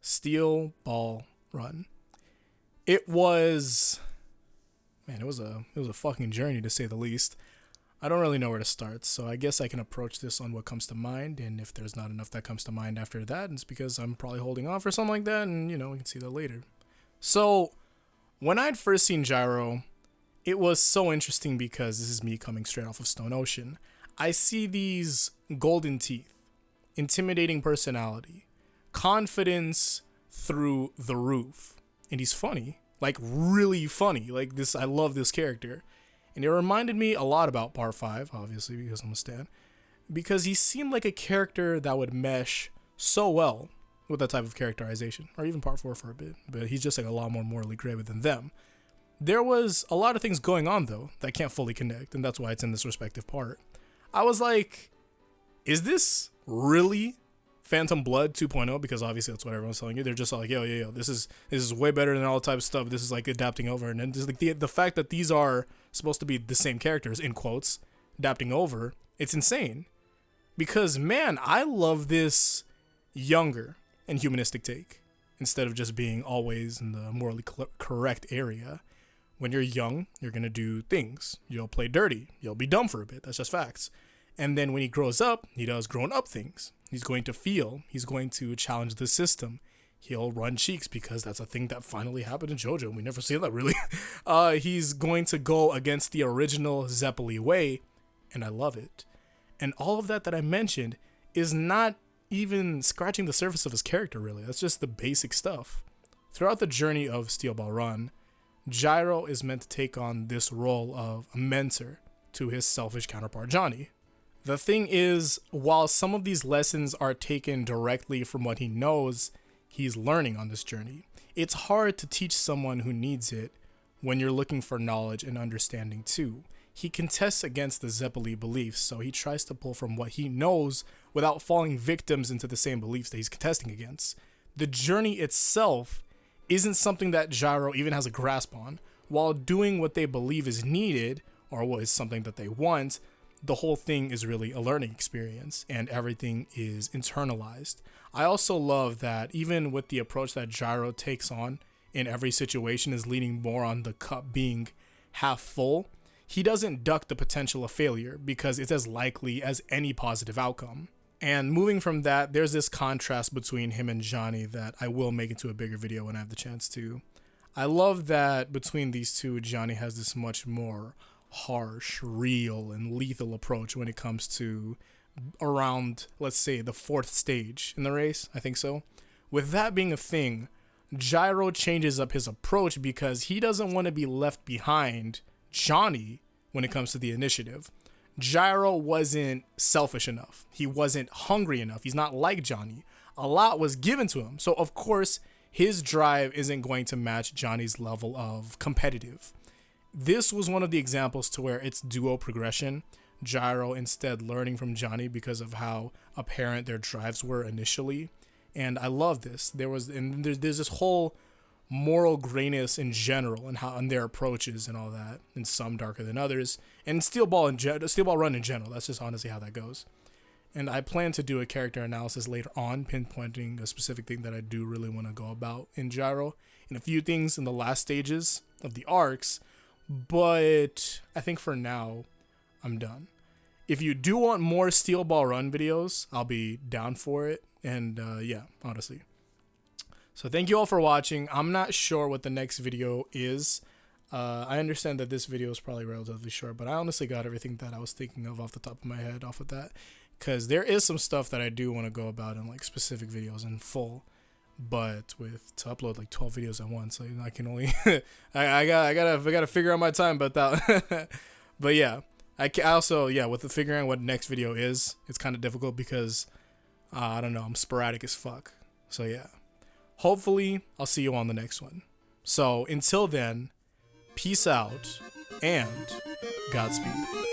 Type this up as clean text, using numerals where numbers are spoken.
Steel Ball Run. It was, man, it was a fucking journey to say the least. I don't really know where to start, so I guess I can approach this on what comes to mind, and if there's not enough that comes to mind after that, it's because I'm probably holding off or something like that, and we can see that later. So, when I'd first seen Gyro, it was so interesting because this is me coming straight off of Stone Ocean. I see these golden teeth, intimidating personality, confidence through the roof, and he's funny, like really funny. Like this, I love this character. And it reminded me a lot about Part 5, obviously, because I'm a stan. Because he seemed like a character that would mesh so well with that type of characterization. Or even Part 4 for a bit. But he's just like a lot more morally gray than them. There was a lot of things going on, though, that can't fully connect. And that's why it's in this respective part. I was like, is this really Phantom Blood 2.0? Because obviously that's what everyone's telling you. They're just like, yo, this is way better than all type of stuff. This is like adapting over. And then just like the fact that these are supposed to be the same characters, in quotes, adapting over, it's insane. Because, man, I love this younger and humanistic take. Instead of just being always in the morally correct area. When you're young, you're going to do things. You'll play dirty. You'll be dumb for a bit. That's just facts. And then when he grows up, he does grown up things. He's going to feel. He's going to challenge the system. He'll run cheeks because that's a thing that finally happened in JoJo. We never see that really. He's going to go against the original Zeppeli way, and I love it. And all of that I mentioned is not even scratching the surface of his character, really. That's just the basic stuff. Throughout the journey of Steel Ball Run, Gyro is meant to take on this role of a mentor to his selfish counterpart, Johnny. The thing is, while some of these lessons are taken directly from what he knows he's learning on this journey, it's hard to teach someone who needs it when you're looking for knowledge and understanding too. He contests against the Zeppeli beliefs, so he tries to pull from what he knows without falling victims into the same beliefs that he's contesting against. The journey itself isn't something that Gyro even has a grasp on. While doing what they believe is needed, or what is something that they want, the whole thing is really a learning experience and everything is internalized. I also love that even with the approach that Gyro takes on in every situation is leaning more on the cup being half full, he doesn't duck the potential of failure because it's as likely as any positive outcome. And moving from that, there's this contrast between him and Johnny that I will make into a bigger video when I have the chance to. I love that between these two, Johnny has this much more harsh, real, and lethal approach when it comes to around, let's say, the 4th stage in the race. I think so. With that being a thing, Gyro changes up his approach because he doesn't want to be left behind Johnny when it comes to the initiative. Gyro wasn't selfish enough. He wasn't hungry enough. He's not like Johnny. A lot was given to him. So, of course, his drive isn't going to match Johnny's level of competitive. This was one of the examples to where it's duo progression. Gyro instead learning from Johnny because of how apparent their drives were initially. And I love this. There's this whole moral grayness in general and how on their approaches and all that, and some darker than others. And Steel Ball Run in general. That's just honestly how that goes. And I plan to do a character analysis later on, pinpointing a specific thing that I do really want to go about in Gyro, and a few things in the last stages of the arcs. But I think for now, I'm done. If you do want more Steel Ball Run videos, I'll be down for it. And yeah, honestly. So thank you all for watching. I'm not sure what the next video is. I understand that this video is probably relatively short, but I honestly got everything that I was thinking of off the top of my head off of that. Because there is some stuff that I do want to go about in like specific videos in full. But to upload like 12 videos at once, I can only I gotta figure out my time about that. But yeah, I also with the figuring out what next video is, it's kind of difficult because I don't know, I'm sporadic as fuck. So yeah, hopefully I'll see you on the next one. So until then, peace out and Godspeed.